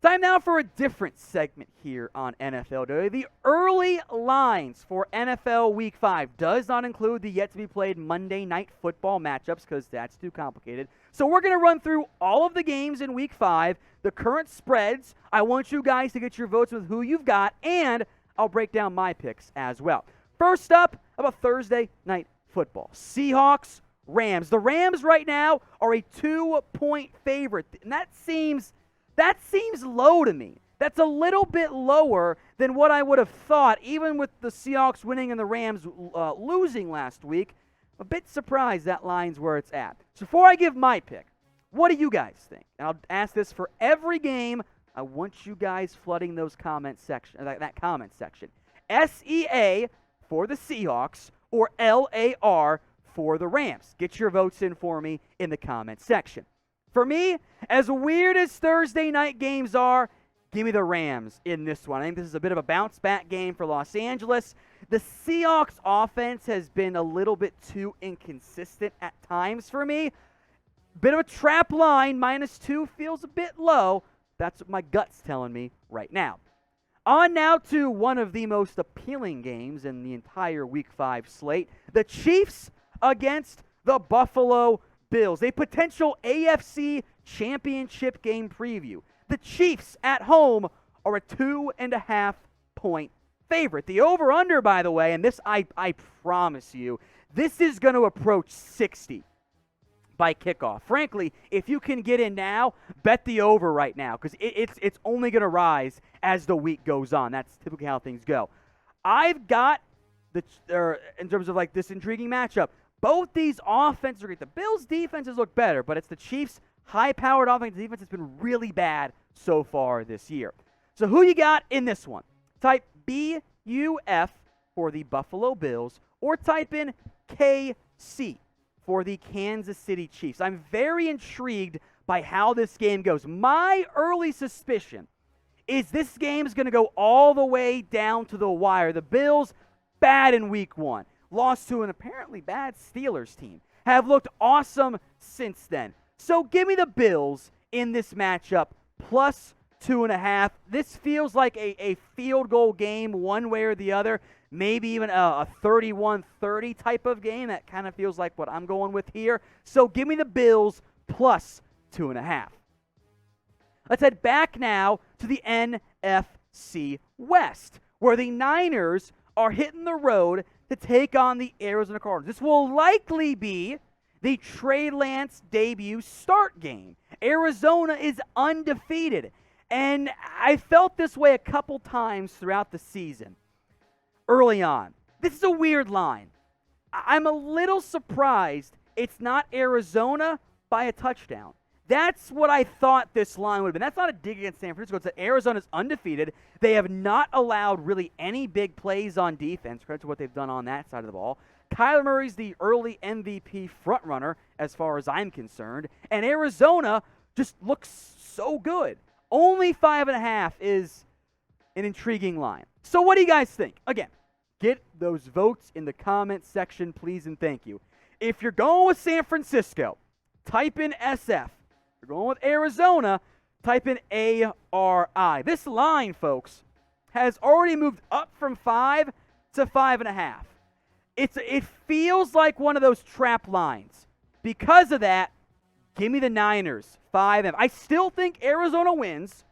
Time now for a different segment here on NFL Day. The early lines for NFL Week 5 does not include the yet-to-be-played Monday Night Football matchups because that's too complicated. So we're going to run through all of the games in Week 5, the current spreads. I want you guys to get your votes with who you've got, and I'll break down my picks as well. First up, about Thursday Night Football. Seahawks, Rams. The Rams right now are a 2-point favorite, and that seems low to me. That's a little bit lower than what I would have thought, even with the Seahawks winning and the Rams losing last week. A bit surprised that line's where it's at. So before I give my pick, what do you guys think? And I'll ask this for every game. I want you guys flooding those comment section, that comment section. SEA for the Seahawks or LAR for the Rams. Get your votes in for me in the comment section. For me, as weird as Thursday night games are, give me the Rams in this one. I think this is a bit of a bounce-back game for Los Angeles. The Seahawks offense has been a little bit too inconsistent at times for me. Bit of a trap line, -2 feels a bit low. That's what my gut's telling me right now. On now to one of the most appealing games in the entire Week 5 slate. The Chiefs against the Buffalo Bills, a potential AFC Championship game preview. The Chiefs at home are a 2.5-point favorite. The over-under, by the way, and this I promise you, this is going to approach 60 by kickoff. Frankly, if you can get in now, bet the over right now because it's only going to rise as the week goes on. That's typically how things go. I've got in terms of like this intriguing matchup. Both these offenses are great. The Bills' defenses look better, but it's the Chiefs' high-powered offensive defense that's been really bad so far this year. So who you got in this one? Type BUF for the Buffalo Bills or type in KC for the Kansas City Chiefs. I'm very intrigued by how this game goes. My early suspicion is this game is going to go all the way down to the wire. The Bills, bad in Week 1. Lost to an apparently bad Steelers team. Have looked awesome since then. So give me the Bills in this matchup, +2.5. This feels like a field goal game one way or the other. Maybe even a 31-30 type of game. That kind of feels like what I'm going with here. So give me the Bills +2.5. Let's head back now to the NFC West, where the Niners are hitting the road to take on the Arizona Cardinals. This will likely be the Trey Lance debut start game. Arizona is undefeated, and I felt this way a couple times throughout the season. Early on, this is a weird line. I'm a little surprised it's not Arizona by a touchdown. That's what I thought this line would have been. That's not a dig against San Francisco. It's that Arizona's undefeated. They have not allowed really any big plays on defense. Credit to what they've done on that side of the ball. Kyler Murray's the early MVP frontrunner as far as I'm concerned. And Arizona just looks so good. Only 5.5 is an intriguing line. So what do you guys think? Again, get those votes in the comment section, please and thank you. If you're going with San Francisco, type in SF. If you're going with Arizona, type in ARI. This line, folks, has already moved up from 5 to 5.5. It feels like one of those trap lines. Because of that, give me the Niners, 5. I still think Arizona wins,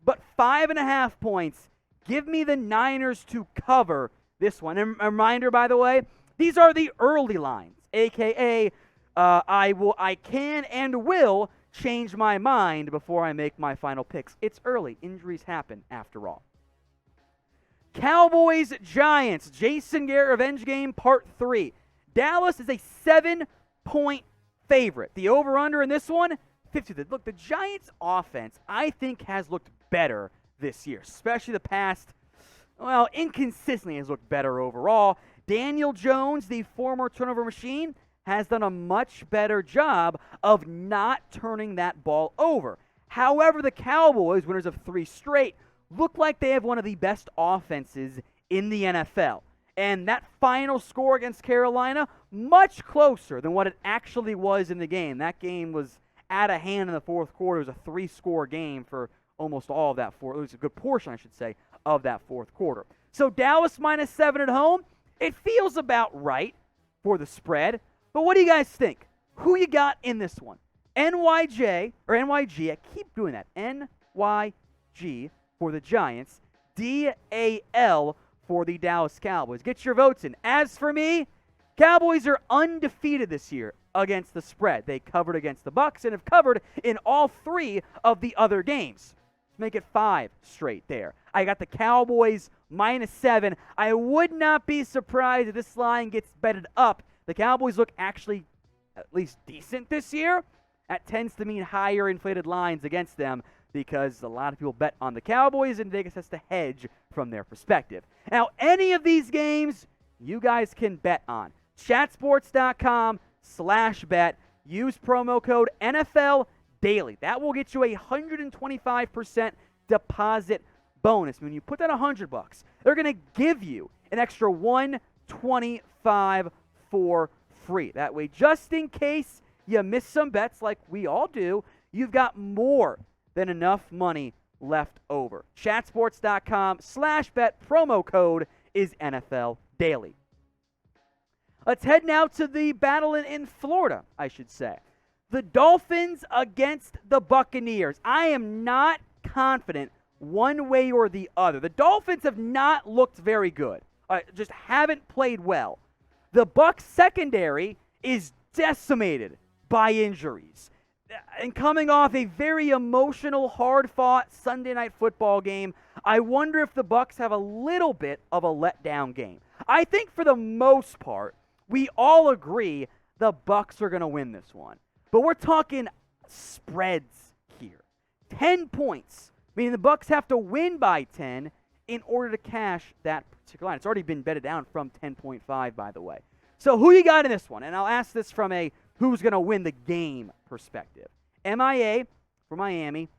but 5.5 points. Give me the Niners to cover this one. And a reminder, by the way, these are the early lines, a.k.a. I can and will change my mind before I make my final picks. It's early. Injuries happen after all. Cowboys, Giants, Jason Garrett Revenge Game Part 3. Dallas is a 7-point favorite. The over-under in this one, 50. Look, the Giants' offense, I think, has looked better this year, especially the past, inconsistently has looked better overall. Daniel Jones, the former turnover machine, has done a much better job of not turning that ball over. However, the Cowboys, winners of 3 straight, look like they have one of the best offenses in the NFL. And that final score against Carolina, much closer than what it actually was in the game. That game was out of hand in the fourth quarter. It was a 3-score game for almost all of that at least a good portion, I should say, of that fourth quarter. So Dallas -7 at home, it feels about right for the spread. But what do you guys think? Who you got in this one? NYG, I keep doing that. NYG for the Giants, DAL for the Dallas Cowboys. Get your votes in. As for me, Cowboys are undefeated this year against the spread. They covered against the Bucs and have covered in all 3 of the other games. Let's make it 5 straight there. I got the Cowboys -7. I would not be surprised if this line gets betted up. The Cowboys look actually at least decent this year. That tends to mean higher inflated lines against them because a lot of people bet on the Cowboys and Vegas has to hedge from their perspective. Now, any of these games you guys can bet on. Chatsports.com/bet. Use promo code NFL Daily. That will get you a 125% deposit bonus. When you put that $100, they're going to give you an extra $125 for free. That way, just in case you miss some bets like we all do, you've got more than enough money left over. Chatsports.com/bet. Promo code is NFL Daily. Let's head now to the battle in Florida, I should say. The Dolphins against the Buccaneers. I am not confident one way or the other. The Dolphins have not looked very good. Just haven't played well. The Bucs secondary is decimated by injuries. And coming off a very emotional, hard-fought Sunday night football game, I wonder if the Bucs have a little bit of a letdown game. I think for the most part, we all agree the Bucs are going to win this one. But we're talking spreads here. 10 points, meaning the Bucs have to win by 10 in order to cash that particular line. It's already been betted down from 10.5, by the way. So who you got in this one? And I'll ask this from a who's going to win the game perspective. MIA for Miami,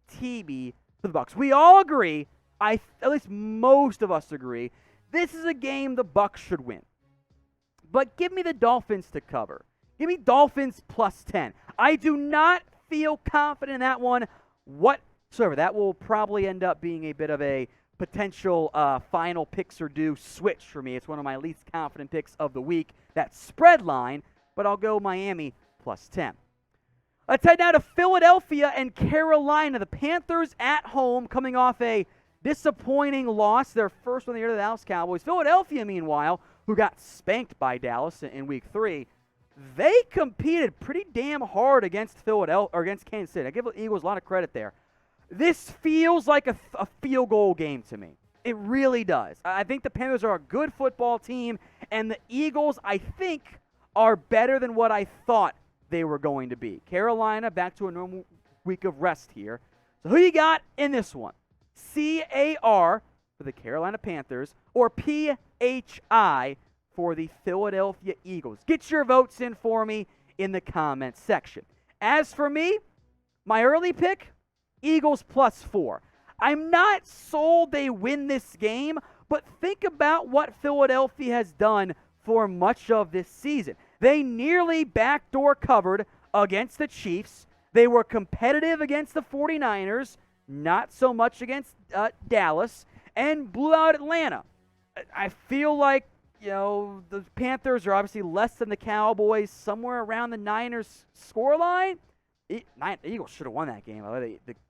TB for the Bucs. We all agree, at least most of us agree, this is a game the Bucs should win. But give me the Dolphins to cover. Give me Dolphins +10. I do not feel confident in that one whatsoever. That will probably end up being a bit of a potential final picks or do switch for me. It's one of my least confident picks of the week, that spread line, but I'll go Miami +10. Let's head now to Philadelphia and Carolina. The Panthers at home coming off a disappointing loss, their first one of the year to the Dallas Cowboys. Philadelphia, meanwhile, who got spanked by Dallas in Week 3, they competed pretty damn hard against Kansas City. I give the Eagles a lot of credit there. This feels like a field goal game to me. It really does. I think the Panthers are a good football team, and the Eagles, I think, are better than what I thought they were going to be. Carolina back to a normal week of rest here. So who you got in this one? CAR for the Carolina Panthers or PHI for the Philadelphia Eagles? Get your votes in for me in the comments section. As for me, my early pick, Eagles +4. I'm not sold they win this game, but think about what Philadelphia has done for much of this season. They nearly backdoor covered against the Chiefs. They were competitive against the 49ers, not so much against Dallas, and blew out Atlanta. I feel like, the Panthers are obviously less than the Cowboys, somewhere around the Niners scoreline. The Eagles should have won that game.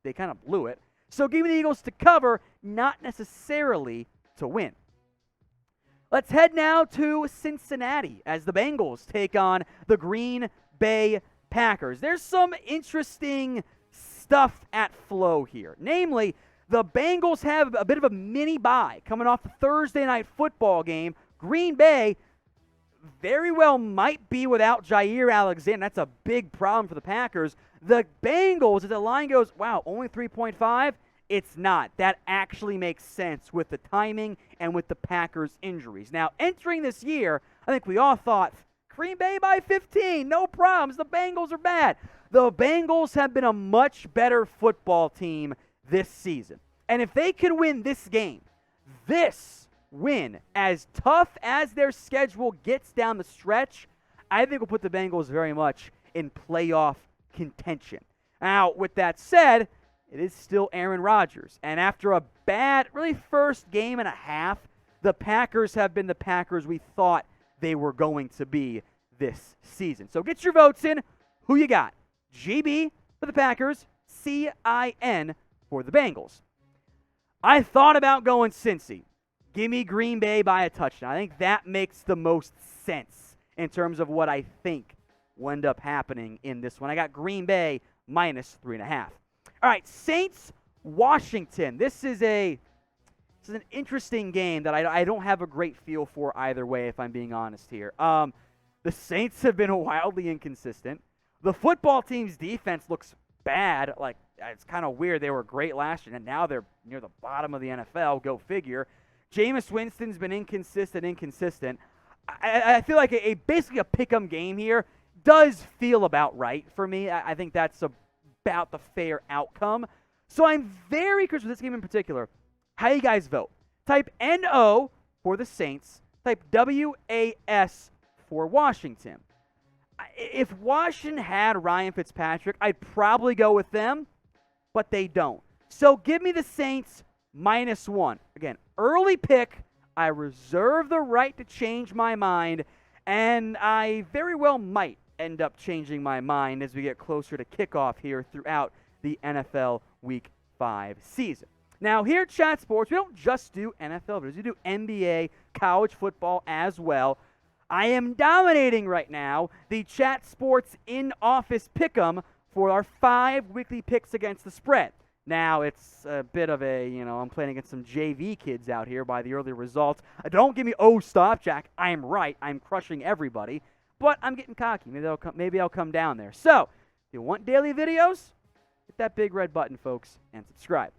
They kind of blew it. So give me the Eagles to cover, not necessarily to win. Let's head now to Cincinnati as the Bengals take on the Green Bay Packers. There's some interesting stuff at flow here. Namely, the Bengals have a bit of a mini bye coming off the Thursday night football game. Green Bay very well might be without Jair Alexander. That's a big problem for the Packers. The Bengals, as the line goes, wow, only 3.5? It's not. That actually makes sense with the timing and with the Packers' injuries. Now, entering this year, I think we all thought, Green Bay by 15, no problems. The Bengals are bad. The Bengals have been a much better football team this season. And if they can win this game, this win, as tough as their schedule gets down the stretch, I think will put the Bengals very much in playoff contention. Now, with that said, it is still Aaron Rodgers. And after a bad, really first game and a half, the Packers have been the Packers we thought they were going to be this season. So get your votes in. Who you got? GB for the Packers, CIN for the Bengals. I thought about going Cincy. Give me Green Bay by a touchdown. I think that makes the most sense in terms of what I think will end up happening in this one. I got Green Bay minus 3.5. All right, Saints-Washington. This is an interesting game that I don't have a great feel for either way, if I'm being honest here. The Saints have been wildly inconsistent. The football team's defense looks bad. Like, it's kind of weird. They were great last year, and now they're near the bottom of the NFL. Go figure. Jameis Winston's been inconsistent. I feel like basically a pick-em game here does feel about right for me. I think that's about the fair outcome. So I'm very curious with this game in particular. How you guys vote? Type NO for the Saints. Type WAS for Washington. If Washington had Ryan Fitzpatrick, I'd probably go with them, but they don't. So give me the Saints -1. Again, early pick. I reserve the right to change my mind, and I very well might end up changing my mind as we get closer to kickoff here throughout the NFL Week 5 season. Now, here at Chat Sports, we don't just do NFL videos. We do NBA, college football as well. I am dominating right now the Chat Sports in-office pick'em for our 5 weekly picks against the spread. Now, it's a bit of I'm playing against some JV kids out here by the early results. Don't give me, oh, stop, Jack. I am right. I'm crushing everybody. But I'm getting cocky. Maybe I'll come down there. So, if you want daily videos, hit that big red button, folks, and subscribe.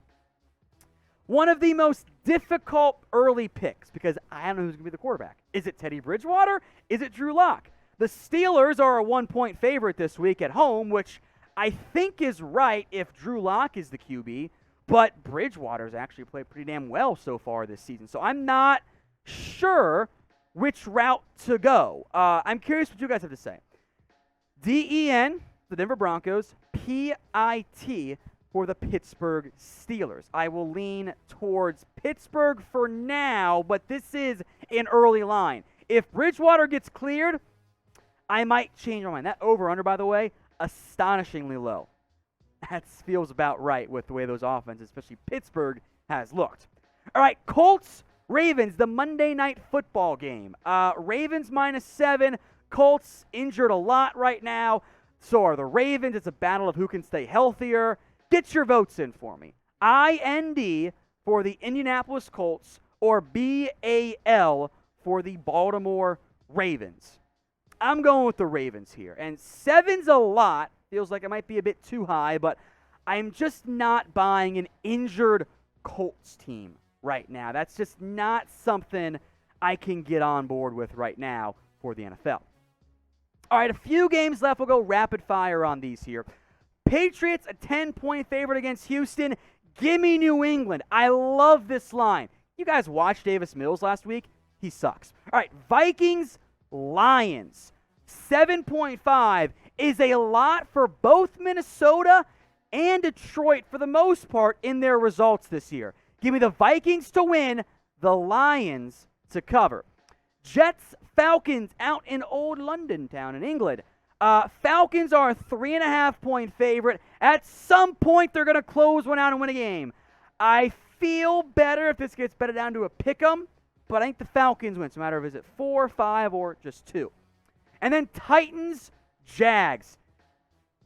One of the most difficult early picks, because I don't know who's going to be the quarterback. Is it Teddy Bridgewater? Is it Drew Lock? The Steelers are a 1-point favorite this week at home, which I think is right if Drew Lock is the QB, but Bridgewater's actually played pretty damn well so far this season. So I'm not sure which route to go. I'm curious what you guys have to say. DEN, the Denver Broncos, PIT for the Pittsburgh Steelers. I will lean towards Pittsburgh for now, but this is an early line. If Bridgewater gets cleared, I might change my mind. That over-under, by the way, astonishingly low. That feels about right with the way those offenses, especially Pittsburgh, has looked. All right, Colts-Ravens, the Monday Night Football game. Ravens -7. Colts injured a lot right now. So are the Ravens. It's a battle of who can stay healthier. Get your votes in for me. IND for the Indianapolis Colts or BAL for the Baltimore Ravens. I'm going with the Ravens here. And 7's a lot. Feels like it might be a bit too high, but I'm just not buying an injured Colts team right now. That's just not something I can get on board with right now for the NFL. All right, a few games left. We'll go rapid fire on these here. Patriots, a 10-point favorite against Houston. Give me New England. I love this line. You guys watched Davis Mills last week? He sucks. All right, Vikings, Lions. 7.5 is a lot for both Minnesota and Detroit for the most part in their results this year. Give me the Vikings to win, the Lions to cover. Jets, Falcons out in old London town in England. Falcons are a 3.5-point favorite. At some point, they're going to close one out and win a game. I feel better if this gets better down to a pick-em, but I think the Falcons win, no matter if it's 4, 5, or just 2. And then Titans, Jags.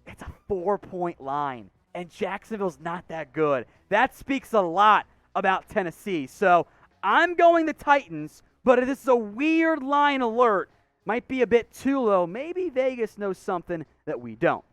It's a 4-point line, and Jacksonville's not that good. That speaks a lot about Tennessee. So I'm going the Titans, but if this is a weird line alert, might be a bit too low. Maybe Vegas knows something that we don't.